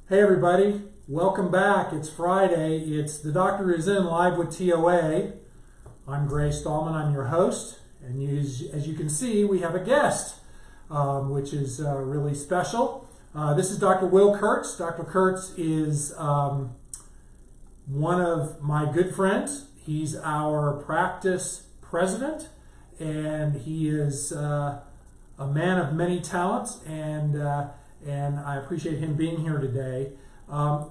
Hey everybody, welcome back. It's Friday. It's The Doctor Is In live with TOA. I'm Stahlman, I'm your host, and as you can see, we have a guest, which is really special. This is Dr. Will Kurtz. Dr. Kurtz is one of my good friends. He's our practice president, and he is a man of many talents, and I appreciate him being here today.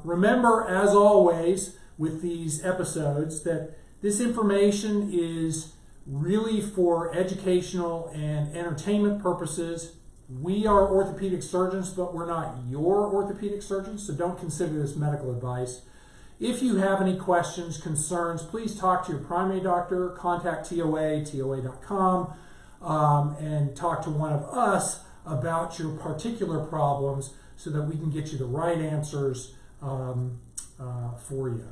Remember, as always, with these episodes, that this information is really for educational and entertainment purposes. We are orthopedic surgeons, but we're not your orthopedic surgeons, so don't consider this medical advice. If you have any questions, concerns, please talk to your primary doctor, contact TOA, TOA.com, and talk to one of us about your particular problems so that we can get you the right answers for you.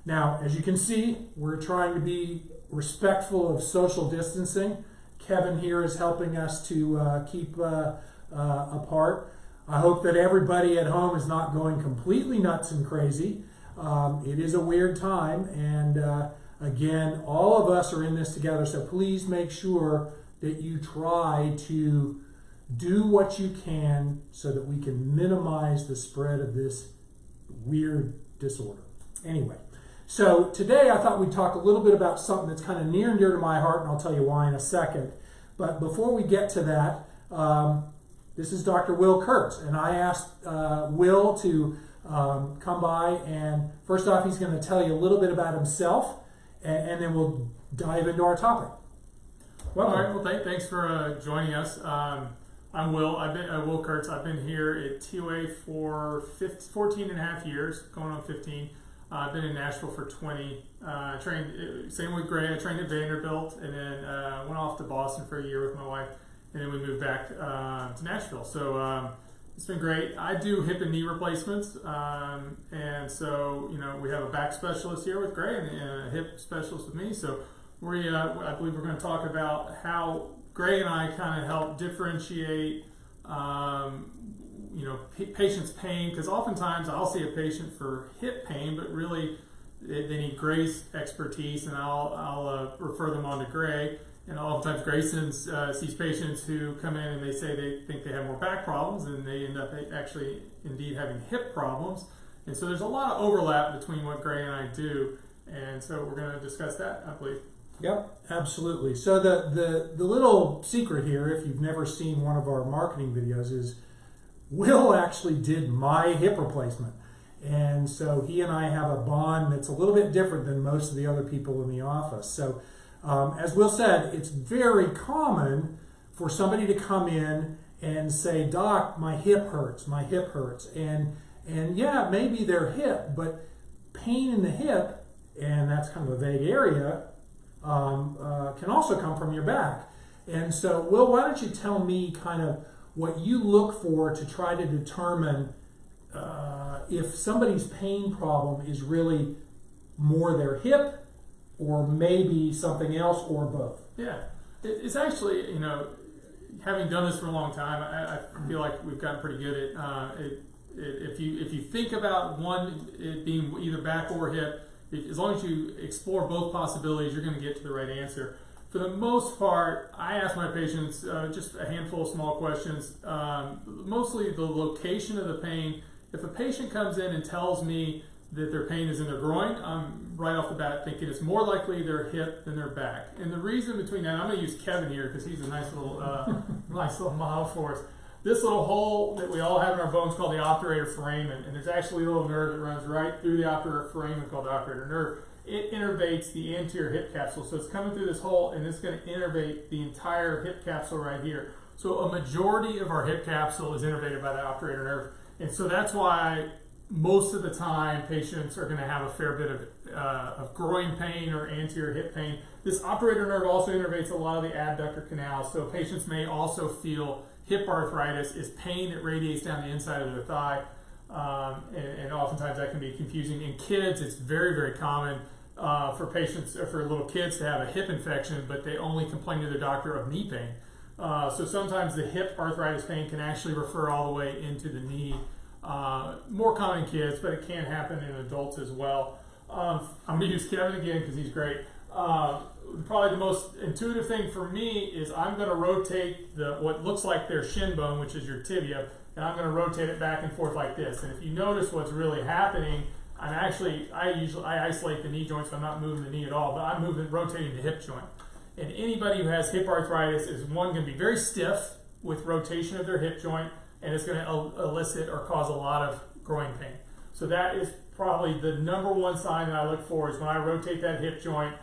Now, as you can see, we're trying to be respectful of social distancing. Kevin here is helping us to keep apart. I hope that everybody at home is not going completely nuts and crazy. It is a weird time, and again, all of us are in this together, so please make sure that you try to do what you can so that we can minimize the spread of this weird disorder. Anyway, so today I thought we'd talk a little bit about something that's kind of near and dear to my heart, and I'll tell you why in a second. But before we get to that, this is Dr. Will Kurtz, and I asked Will to come by, and first off, he's going to tell you a little bit about himself, and then we'll dive into our topic. Welcome. All right, well, thanks for joining us. I'm Will. Will Kurtz. I've been here at TOA for 14 and a half years, going on 15. I've been in Nashville for 20. Trained, same with Gray, I trained at Vanderbilt, and then went off to Boston for a year with my wife, and then we moved back to Nashville. So it's been great. I do hip and knee replacements, and so we have a back specialist here with Gray and a hip specialist with me. So I believe we're going to talk about how Gray and I kind of help differentiate, patient's pain, because oftentimes I'll see a patient for hip pain, but really they need Gray's expertise, and I'll refer them on to Gray. And oftentimes Gray sees patients who come in and they say they think they have more back problems, and they end up actually indeed having hip problems. And so there's a lot of overlap between what Gray and I do, and so we're going to discuss that, I believe. Yep, absolutely. So the little secret here, if you've never seen one of our marketing videos, is Will actually did my hip replacement. And so he and I have a bond that's a little bit different than most of the other people in the office. So as Will said, it's very common for somebody to come in and say, "Doc, my hip hurts, my hip hurts." And yeah, maybe their hip, but pain in the hip, and that's kind of a vague area, can also come from your back. And so, Will, why don't you tell me kind of what you look for to try to determine if somebody's pain problem is really more their hip or maybe something else or both? Yeah, it's actually, having done this for a long time, I feel like we've gotten pretty good at if you think about it being either back or hip, as long as you explore both possibilities, you're going to get to the right answer. For the most part, I ask my patients just a handful of small questions, mostly the location of the pain. If a patient comes in and tells me that their pain is in their groin, I'm right off the bat thinking it's more likely their hip than their back. And the reason between that, I'm going to use Kevin here because he's a nice little model for us. This little hole that we all have in our bones called the obturator foramen, and there's actually a little nerve that runs right through the obturator foramen called the obturator nerve. It innervates the anterior hip capsule, so it's coming through this hole, and it's going to innervate the entire hip capsule right here. So a majority of our hip capsule is innervated by the obturator nerve, and so that's why most of the time patients are going to have a fair bit of groin pain or anterior hip pain. This obturator nerve also innervates a lot of the adductor canals, so patients may also feel hip arthritis is pain that radiates down the inside of their thigh, and oftentimes that can be confusing. In kids, it's very, very common for patients or for little kids to have a hip infection, but they only complain to their doctor of knee pain. So sometimes the hip arthritis pain can actually refer all the way into the knee. More common in kids, but it can happen in adults as well. I'm going to use Kevin again because he's great. Probably the most intuitive thing for me is I'm going to rotate what looks like their shin bone, which is your tibia, and I'm going to rotate it back and forth like this. And if you notice what's really happening, I isolate the knee joint, so I'm not moving the knee at all, but I'm rotating the hip joint. And anybody who has hip arthritis is going to be very stiff with rotation of their hip joint, and it's going to elicit or cause a lot of groin pain. So that is probably the number one sign that I look for, is when I rotate that hip joint,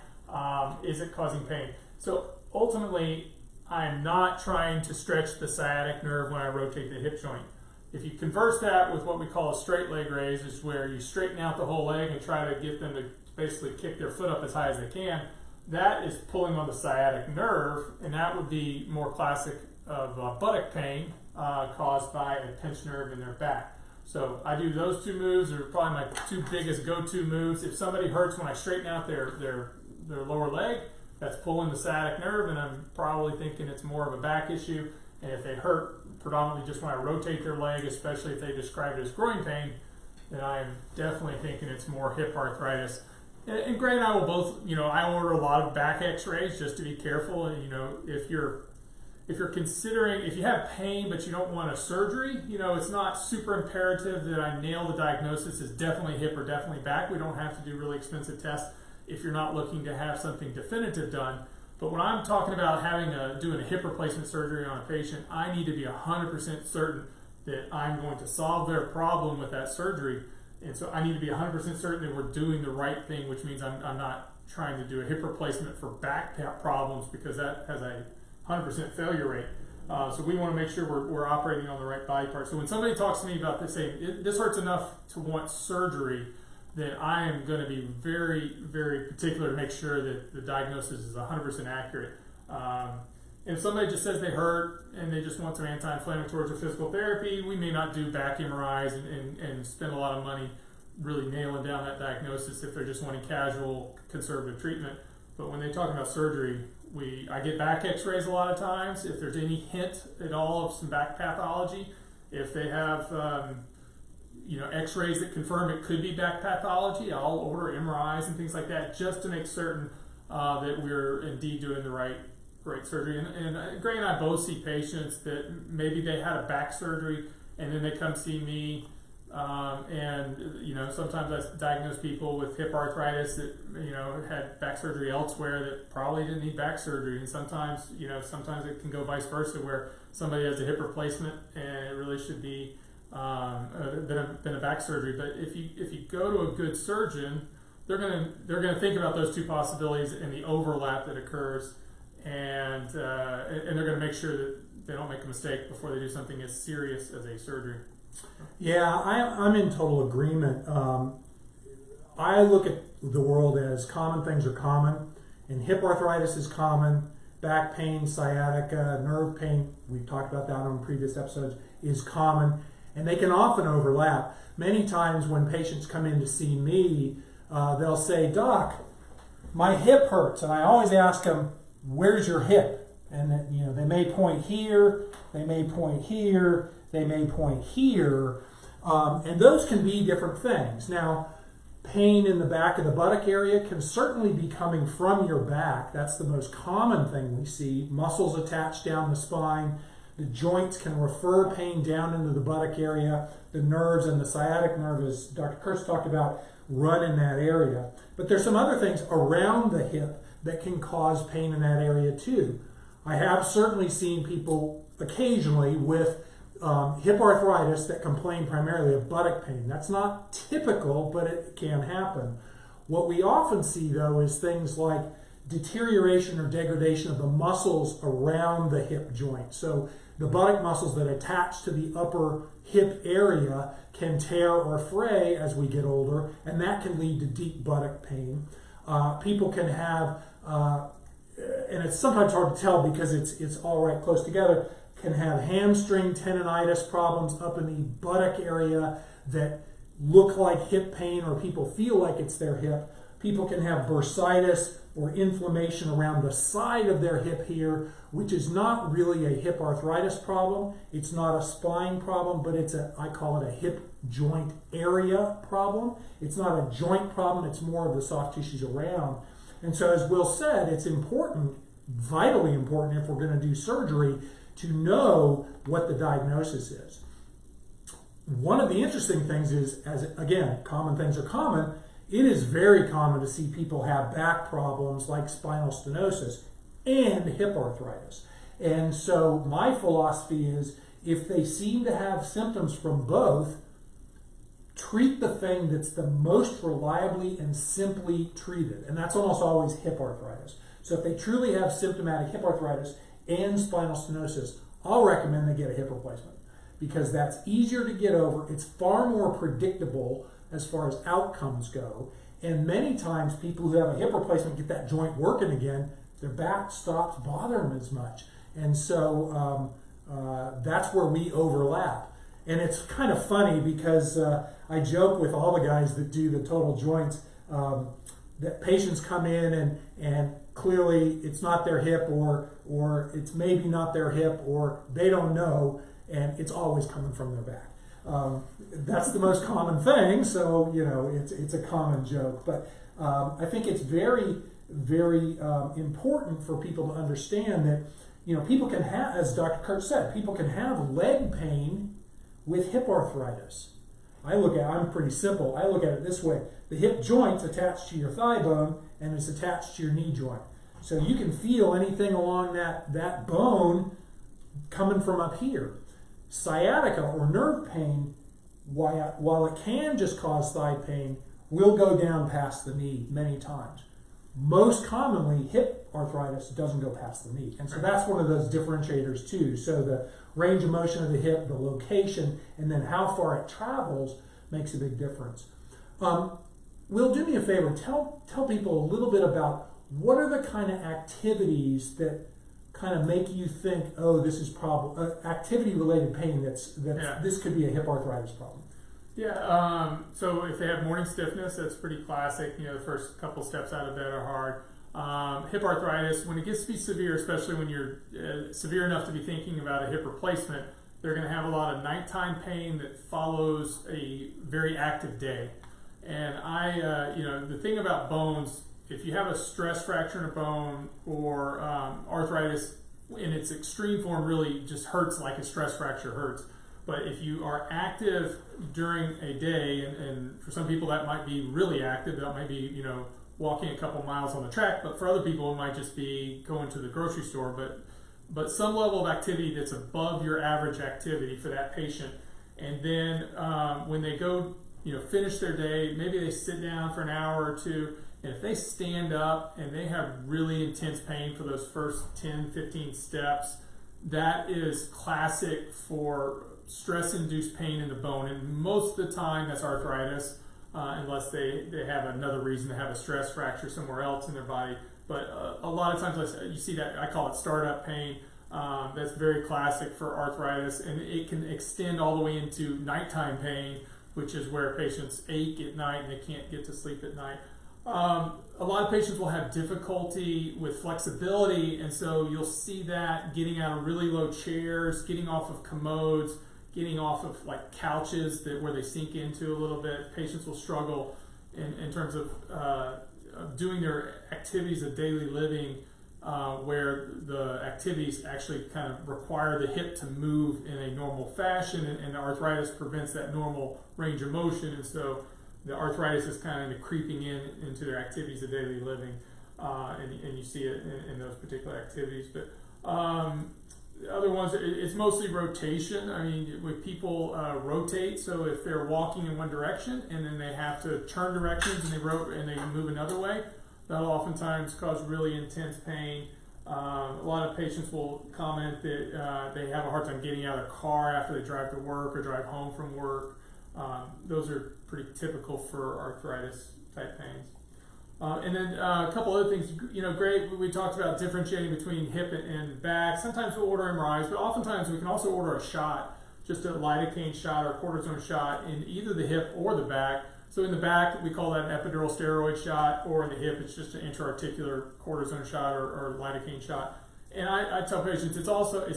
is it causing pain? So ultimately, I'm not trying to stretch the sciatic nerve when I rotate the hip joint. If you converse that with what we call a straight leg raise, is where you straighten out the whole leg and try to get them to basically kick their foot up as high as they can, that is pulling on the sciatic nerve, and that would be more classic of buttock pain caused by a pinched nerve in their back. So I do those two moves. They're probably my two biggest go-to moves. If somebody hurts when I straighten out their lower leg, that's pulling the sciatic nerve, and I'm probably thinking it's more of a back issue. And if they hurt predominantly just when I rotate their leg, especially if they describe it as groin pain, then I'm definitely thinking it's more hip arthritis. And Gray and I will both, I order a lot of back x-rays just to be careful. And, if you're considering, if you have pain but you don't want a surgery, it's not super imperative that I nail the diagnosis as definitely hip or definitely back. We don't have to do really expensive tests if you're not looking to have something definitive done. But when I'm talking about doing a hip replacement surgery on a patient, I need to be 100% certain that I'm going to solve their problem with that surgery. And so I need to be 100% certain that we're doing the right thing, which means I'm not trying to do a hip replacement for back problems, because that has a 100% failure rate. So we want to make sure we're operating on the right body part. So when somebody talks to me about this, saying this hurts enough to want surgery, then I am going to be very, very particular to make sure that the diagnosis is 100% accurate. If somebody just says they hurt and they just want some anti-inflammatories or physical therapy, we may not do back MRIs and spend a lot of money really nailing down that diagnosis if they're just wanting casual conservative treatment. But when they talk about surgery, I get back x-rays a lot of times. If there's any hint at all of some back pathology, if they have x-rays that confirm it could be back pathology, I'll order MRIs and things like that just to make certain that we're indeed doing the right surgery. And Gray and I both see patients that maybe they had a back surgery and then they come see me, and sometimes I diagnose people with hip arthritis that had back surgery elsewhere that probably didn't need back surgery. And sometimes it can go vice versa, where somebody has a hip replacement and it really should be been a back surgery. But if you go to a good surgeon, they're gonna think about those two possibilities and the overlap that occurs, and they're gonna make sure that they don't make a mistake before they do something as serious as a surgery. Yeah, I'm in total agreement. I look at the world as common things are common, and hip arthritis is common, back pain, sciatica, nerve pain, we've talked about that on previous episodes, is common, and they can often overlap. Many times when patients come in to see me, they'll say, "Doc, my hip hurts," and I always ask them, "Where's your hip?" And they may point here, they may point here, they may point here, and those can be different things. Now, pain in the back of the buttock area can certainly be coming from your back. That's the most common thing we see. Muscles attached down the spine. The joints can refer pain down into the buttock area. The nerves and the sciatic nerve, as Dr. Kurtz talked about, run in that area. But there's some other things around the hip that can cause pain in that area too. I have certainly seen people occasionally with hip arthritis that complain primarily of buttock pain. That's not typical, but it can happen. What we often see, though, is things like deterioration or degradation of the muscles around the hip joint. So the buttock muscles that attach to the upper hip area can tear or fray as we get older, and that can lead to deep buttock pain. People can have, and it's sometimes hard to tell because it's all right close together, can have hamstring tendonitis problems up in the buttock area that look like hip pain, or people feel like it's their hip. People can have bursitis or inflammation around the side of their hip here, which is not really a hip arthritis problem. It's not a spine problem, but I call it a hip joint area problem. It's not a joint problem, it's more of the soft tissues around. And so as Will said, it's important, vitally important if we're going to do surgery, to know what the diagnosis is. One of the interesting things is, as again, common things are common, it is very common to see people have back problems like spinal stenosis and hip arthritis. And so my philosophy is, if they seem to have symptoms from both, treat the thing that's the most reliably and simply treated. And that's almost always hip arthritis. So if they truly have symptomatic hip arthritis and spinal stenosis, I'll recommend they get a hip replacement, because that's easier to get over. It's far more predictable as far as outcomes go. And many times people who have a hip replacement get that joint working again, their back stops bothering them as much. And so that's where we overlap. And it's kind of funny because I joke with all the guys that do the total joints that patients come in and clearly it's not their hip, or it's maybe not their hip, or they don't know, and it's always coming from their back. That's the most common thing, so it's a common joke. But I think it's very, very important for people to understand that people can have, as Dr. Kurtz said, people can have leg pain with hip arthritis. I'm pretty simple. I look at it this way. The hip joint's attached to your thigh bone and it's attached to your knee joint. So you can feel anything along that bone coming from up here. Sciatica or nerve pain, while it can just cause thigh pain, will go down past the knee many times. Most commonly, hip arthritis doesn't go past the knee. And so that's one of those differentiators too. So the range of motion of the hip, the location, and then how far it travels makes a big difference. Will, do me a favor, tell people a little bit about what are the kind of activities that kind of make you think, oh, this is probably activity-related pain this could be a hip arthritis problem. Yeah, so if they have morning stiffness, that's pretty classic. The first couple steps out of bed are hard. Hip arthritis, when it gets to be severe, especially when you're severe enough to be thinking about a hip replacement, they're going to have a lot of nighttime pain that follows a very active day. And the thing about bones, if you have a stress fracture in a bone or arthritis in its extreme form really just hurts like a stress fracture hurts. But if you are active during a day, and for some people that might be really active, that might be, walking a couple miles on the track, but for other people it might just be going to the grocery store, but some level of activity that's above your average activity for that patient. And then when they go, finish their day, maybe they sit down for an hour or two, and if they stand up and they have really intense pain for those first 10, 15 steps, that is classic for stress-induced pain in the bone, and most of the time that's arthritis, unless they have another reason to have a stress fracture somewhere else in their body. But a lot of times you see that, I call it startup pain. That's very classic for arthritis, and it can extend all the way into nighttime pain, which is where patients ache at night and they can't get to sleep at night. A lot of patients will have difficulty with flexibility, and so you'll see that getting out of really low chairs, getting off of commodes, getting off of like couches where they sink into a little bit. Patients will struggle in terms of doing their activities of daily living, where the activities actually kind of require the hip to move in a normal fashion, and the arthritis prevents that normal range of motion, and so the arthritis is kind of creeping into their activities of daily living, and you see it in those particular activities. But the other ones, it's mostly rotation. I mean, when people rotate, so if they're walking in one direction and then they have to turn directions and they move another way, that'll oftentimes cause really intense pain. A lot of patients will comment that they have a hard time getting out of the car after they drive to work or drive home from work. Those are pretty typical for arthritis type pains. And then a couple other things, great, we talked about differentiating between hip and back. Sometimes we'll order MRIs, but oftentimes we can also order a shot, just a lidocaine shot or a cortisone shot in either the hip or the back. So in the back, we call that an epidural steroid shot, or in the hip, it's just an intra-articular cortisone shot or lidocaine shot. And I tell patients it's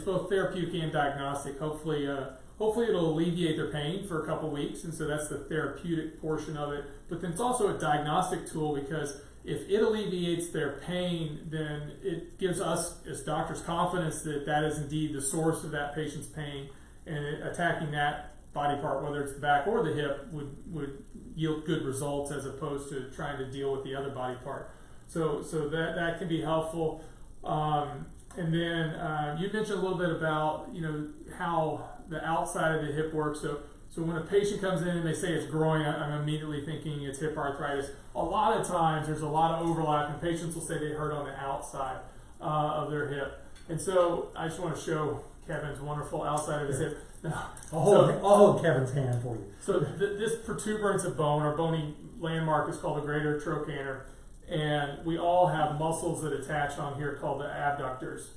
both therapeutic and diagnostic. Hopefully hopefully it'll alleviate their pain for a couple weeks, and so that's the therapeutic portion of it. But then it's also a diagnostic tool, because if it alleviates their pain, then it gives us as doctors confidence that that is indeed the source of that patient's pain, and attacking that body part, whether it's the back or the hip, would yield good results, as opposed to trying to deal with the other body part. So that can be helpful. And then you mentioned a little bit about how the outside of the hip works. So when a patient comes in and they say it's groin, I'm immediately thinking it's hip arthritis. A lot of times there's a lot of overlap, and patients will say they hurt on the outside of their hip. And so I just want to show Kevin's wonderful outside of his hip. I'll hold Kevin's hand for you. So this protuberance of bone, or bony landmark, is called the greater trochanter. And we all have muscles that attach on here called the abductors,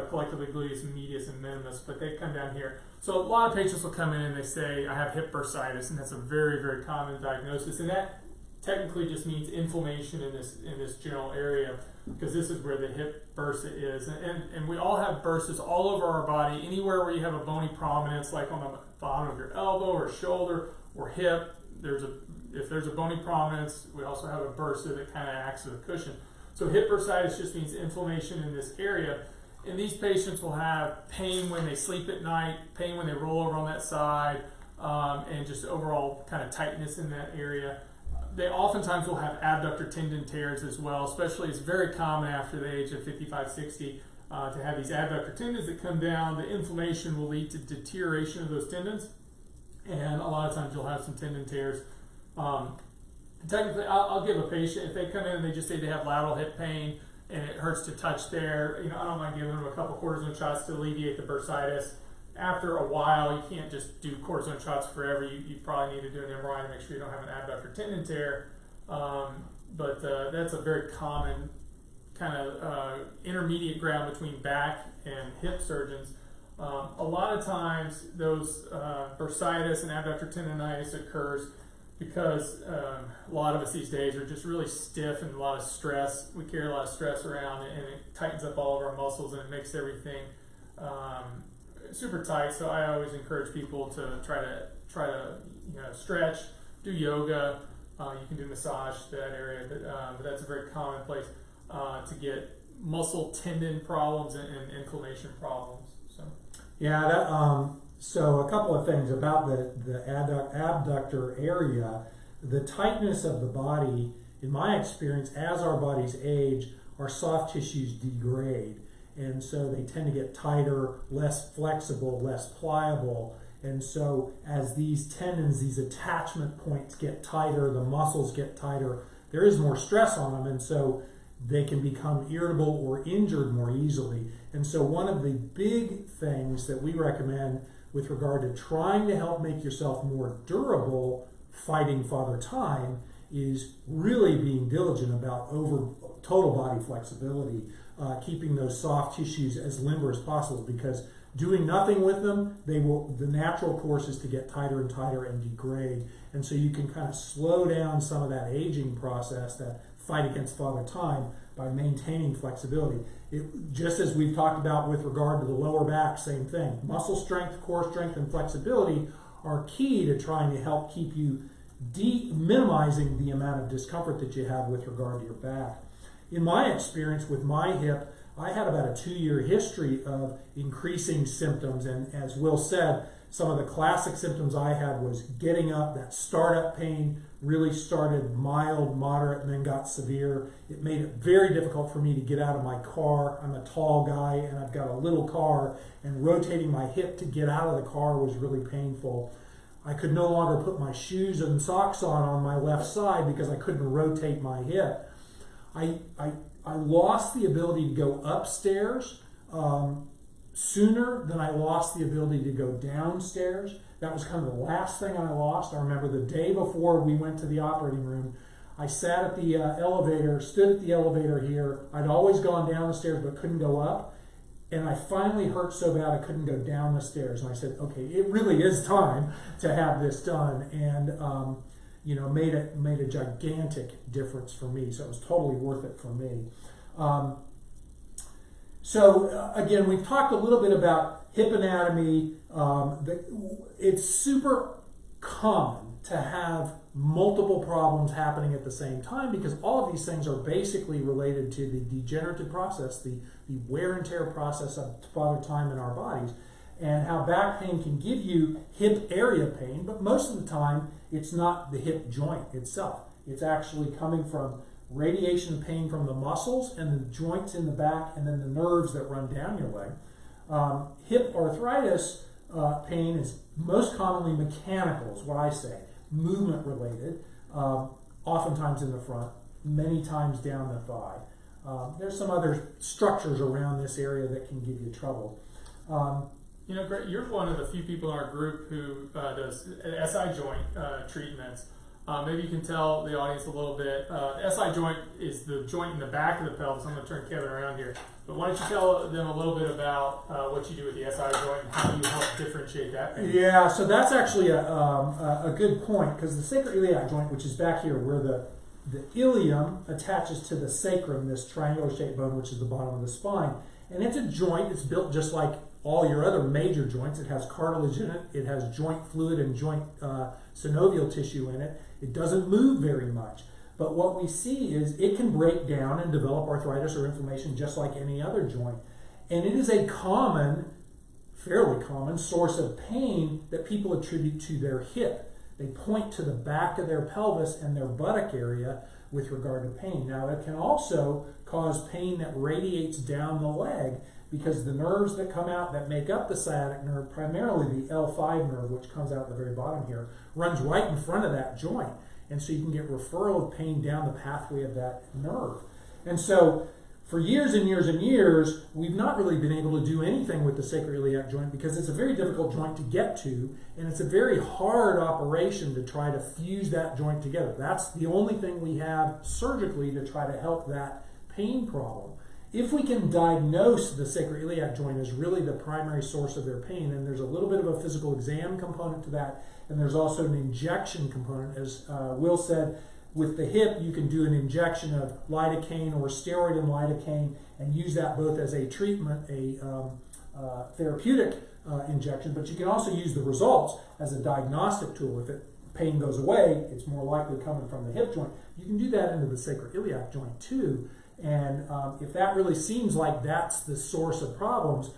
collectively gluteus medius and minimus, but they come down here. So a lot of patients will come in and they say, I have hip bursitis, and that's a very, very common diagnosis. And that technically just means inflammation in this general area, because this is where the hip bursa is. And we all have bursas all over our body, anywhere where you have a bony prominence, like on the bottom of your elbow or shoulder or hip. If there's a bony prominence, we also have a bursa that kind of acts as a cushion. So hip bursitis just means inflammation in this area. And these patients will have pain when they sleep at night, pain when they roll over on that side, and just overall kind of tightness in that area. They oftentimes will have abductor tendon tears as well, especially it's very common after the age of 55, 60 to have these abductor tendons that come down. The inflammation will lead to deterioration of those tendons, and a lot of times you'll have some tendon tears. Technically, I'll give a patient, if they come in and they just say they have lateral hip pain and it hurts to touch there, I don't mind giving them a couple cortisone shots to alleviate the bursitis. After a while, you can't just do cortisone shots forever. You probably need to do an MRI to make sure you don't have an abductor tendon tear. But that's a very common kind of intermediate ground between back and hip surgeons. A lot of times, those bursitis and abductor tendonitis occurs because a lot of us these days are just really stiff and a lot of stress. We carry a lot of stress around, and it tightens up all of our muscles, and it makes everything super tight. So I always encourage people to try to stretch, do yoga. You can do massage to that area, but that's a very common place to get muscle tendon problems and inflammation problems. So yeah, so a couple of things about the abductor area. The tightness of the body, in my experience, as our bodies age, our soft tissues degrade. And so they tend to get tighter, less flexible, less pliable. And so as these tendons, these attachment points get tighter, the muscles get tighter, there is more stress on them. And so they can become irritable or injured more easily. And so one of the big things that we recommend with regard to trying to help make yourself more durable fighting Father Time is really being diligent about total body flexibility, keeping those soft tissues as limber as possible, because doing nothing with them, the natural course is to get tighter and tighter and degrade. And so you can kind of slow down some of that aging process, that fight against Father Time, by maintaining flexibility. Just as we've talked about with regard to the lower back, same thing. Muscle strength, core strength, and flexibility are key to trying to help keep you minimizing the amount of discomfort that you have with regard to your back. In my experience with my hip, I had about a 2-year history of increasing symptoms, and as Will said, some of the classic symptoms I had was getting up. That startup pain really started mild, moderate, and then got severe. It made it very difficult for me to get out of my car. I'm a tall guy and I've got a little car, and rotating my hip to get out of the car was really painful. I could no longer put my shoes and socks on my left side because I couldn't rotate my hip. I lost the ability to go upstairs sooner than I lost the ability to go downstairs. That was kind of the last thing I lost. I remember the day before we went to the operating room, I sat at the elevator, stood at the elevator here. I'd always gone down the stairs but couldn't go up. And I finally hurt so bad I couldn't go down the stairs. And I said, okay, it really is time to have this done. And made a gigantic difference for me. So it was totally worth it for me. So again, we've talked a little bit about hip anatomy. It's super common to have multiple problems happening at the same time because all of these things are basically related to the degenerative process, the wear and tear process of Father Time in our bodies, and how back pain can give you hip area pain, but most of the time it's not the hip joint itself. It's actually coming from radiation of pain from the muscles and the joints in the back and then the nerves that run down your leg. Hip arthritis pain is most commonly mechanical, is what I say, movement related, oftentimes in the front, many times down the thigh. There's some other structures around this area that can give you trouble. You know, Greg, you're one of the few people in our group who does SI joint treatments. Maybe you can tell the audience a little bit. The SI joint is the joint in the back of the pelvis. I'm going to turn Kevin around here. But why don't you tell them a little bit about what you do with the SI joint and how you help differentiate that pain? Yeah, so that's actually a good point because the sacroiliac joint, which is back here where the ilium attaches to the sacrum, this triangular shaped bone, which is the bottom of the spine. And it's a joint. It's built just like all your other major joints. It has cartilage in it. It has joint fluid and joint synovial tissue in it. It doesn't move very much. But what we see is it can break down and develop arthritis or inflammation just like any other joint. And it is a common, fairly common, source of pain that people attribute to their hip. They point to the back of their pelvis and their buttock area with regard to pain. Now, it can also cause pain that radiates down the leg because the nerves that come out that make up the sciatic nerve, primarily the L5 nerve, which comes out at the very bottom here, runs right in front of that joint. And so you can get referral of pain down the pathway of that nerve. And so for years and years and years, we've not really been able to do anything with the sacroiliac joint because it's a very difficult joint to get to, and it's a very hard operation to try to fuse that joint together. That's the only thing we have surgically to try to help that pain problem. If we can diagnose the sacroiliac joint as really the primary source of their pain, and there's a little bit of a physical exam component to that, and there's also an injection component. As Will said, with the hip, you can do an injection of lidocaine or steroid and lidocaine and use that both as a treatment, a therapeutic injection, but you can also use the results as a diagnostic tool. If pain goes away, it's more likely coming from the hip joint. You can do that into the sacroiliac joint too. And if that really seems like that's the source of problems,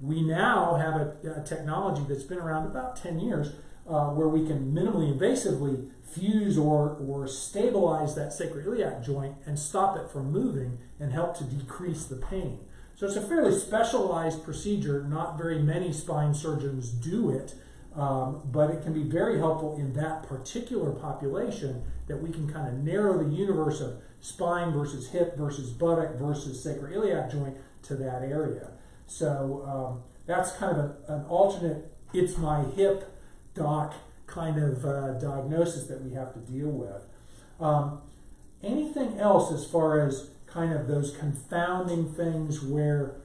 we now have a technology that's been around about 10 years where we can minimally invasively fuse or stabilize that sacroiliac joint and stop it from moving and help to decrease the pain. So it's a fairly specialized procedure. Not very many spine surgeons do it, but it can be very helpful in that particular population that we can kind of narrow the universe of spine versus hip versus buttock versus sacroiliac joint to that area. So that's kind of an alternate, it's my hip doc kind of diagnosis that we have to deal with. Anything else as far as kind of those confounding things where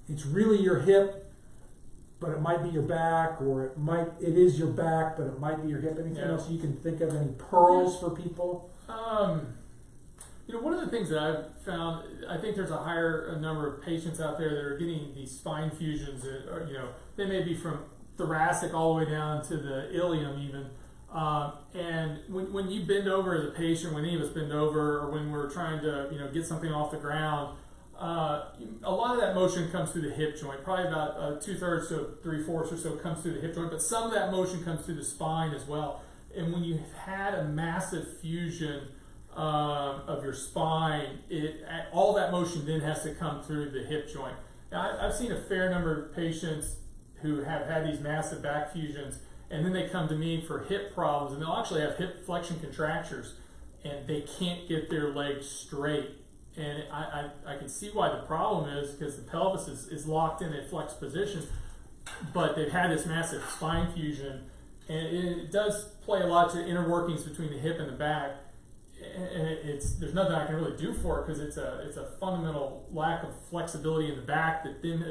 it's really your hip, but it might be your back, or it is your back, but it might be your hip? Anything else you can think of? Any pearls for people? You know, one of the things that I've found, I think there's a higher number of patients out there that are getting these spine fusions that are, you know, they may be from thoracic all the way down to the ilium even. And when you bend over as a patient, when any of us bend over, or when we're trying to, you know, get something off the ground, a lot of that motion comes through the hip joint. Probably about 2/3 to 3/4 or so comes through the hip joint, but some of that motion comes through the spine as well. And when you've had a massive fusion of your spine, all that motion then has to come through the hip joint. Now, I've seen a fair number of patients who have had these massive back fusions, and then they come to me for hip problems, and they'll actually have hip flexion contractures, and they can't get their legs straight. And I can see why the problem is, because the pelvis is locked in a flexed position, but they've had this massive spine fusion, and it does play a lot to the inner workings between the hip and the back. And there's nothing I can really do for it because it's a fundamental lack of flexibility in the back that then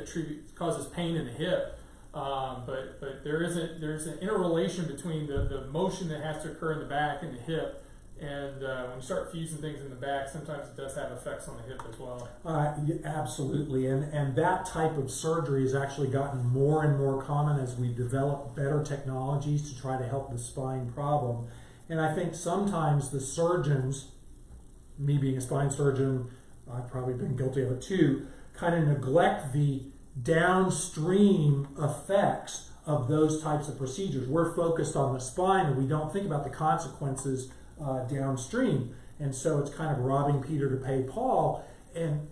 causes pain in the hip. But there's an interrelation between the motion that has to occur in the back and the hip And when you start fusing things in the back, sometimes it does have effects on the hip as well. Yeah, absolutely, and that type of surgery has actually gotten more and more common as we develop better technologies to try to help the spine problem. And I think sometimes the surgeons, me being a spine surgeon, I've probably been guilty of it too, kind of neglect the downstream effects of those types of procedures. We're focused on the spine and we don't think about the consequences downstream. And so it's kind of robbing Peter to pay Paul. And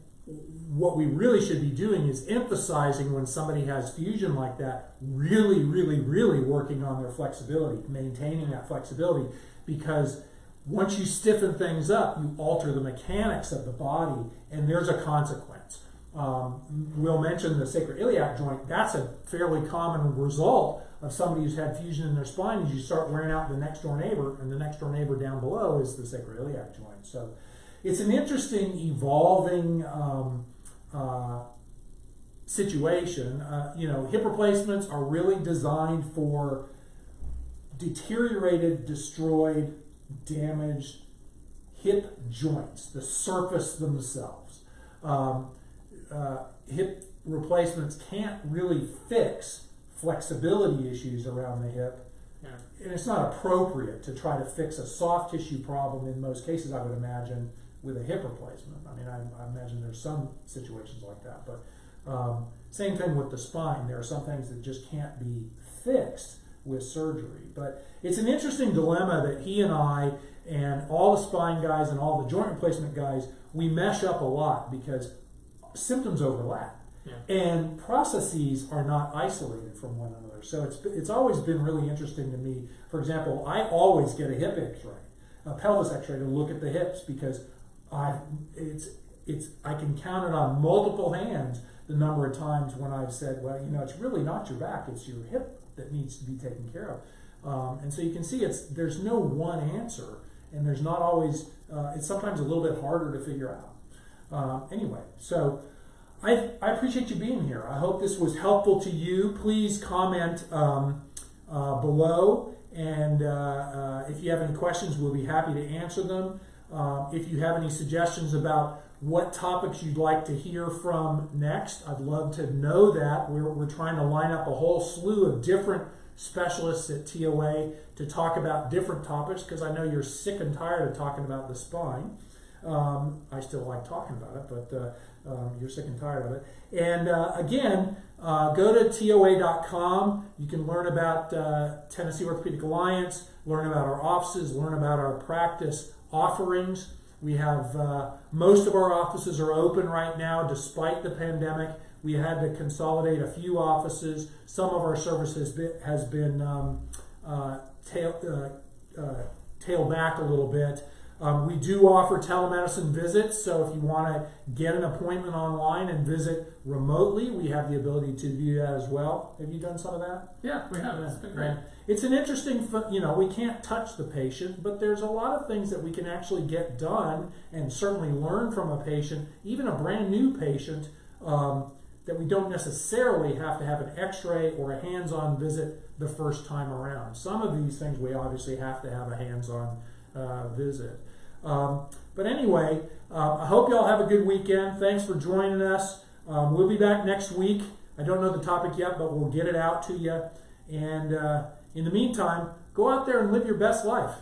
what we really should be doing is emphasizing when somebody has fusion like that, really, really, really working on their flexibility, maintaining that flexibility, because once you stiffen things up, you alter the mechanics of the body, and there's a consequence. We'll mention the sacroiliac joint. That's a fairly common result of somebody who's had fusion in their spine. Is you start wearing out the next door neighbor, and the next door neighbor down below is the sacroiliac joint. So it's an interesting, evolving situation. Hip replacements are really designed for deteriorated, destroyed, damaged hip joints, the surface themselves. Hip replacements can't really fix flexibility issues around the hip. Yeah. And it's not appropriate to try to fix a soft tissue problem in most cases, I would imagine, with a hip replacement. I mean, I imagine there's some situations like that, but same thing with the spine. There are some things that just can't be fixed with surgery. But it's an interesting dilemma that he and I and all the spine guys and all the joint replacement guys, we mesh up a lot because symptoms overlap. Yeah. And processes are not isolated from one another. So it's always been really interesting to me. For example, I always get a hip x-ray, a pelvis x-ray to look at the hips because I can count it on multiple hands the number of times when I've said, well, it's really not your back, it's your hip that needs to be taken care of. And so you can see there's no one answer, and there's not always, it's sometimes a little bit harder to figure out. Anyway, so I appreciate you being here. I hope this was helpful to you. Please comment below, and if you have any questions, we'll be happy to answer them. If you have any suggestions about what topics you'd like to hear from next, I'd love to know that. We're trying to line up a whole slew of different specialists at TOA to talk about different topics, because I know you're sick and tired of talking about the spine. I still like talking about it, but you're sick and tired of it. And again, go to TOA.com. You can learn about Tennessee Orthopedic Alliance, learn about our offices, learn about our practice offerings. We have most of our offices are open right now despite the pandemic. We had to consolidate a few offices. Some of our service has been tailed back a little bit. We do offer telemedicine visits, so if you want to get an appointment online and visit remotely, we have the ability to do that as well. Have you done some of that? Yeah, we have. It's been great. It's an interesting, we can't touch the patient, but there's a lot of things that we can actually get done and certainly learn from a patient, even a brand new patient, that we don't necessarily have to have an x-ray or a hands-on visit the first time around. Some of these things we obviously have to have a hands-on visit. But anyway, I hope y'all have a good weekend. Thanks for joining us. We'll be back next week. I don't know the topic yet, but we'll get it out to you. And in the meantime, go out there and live your best life.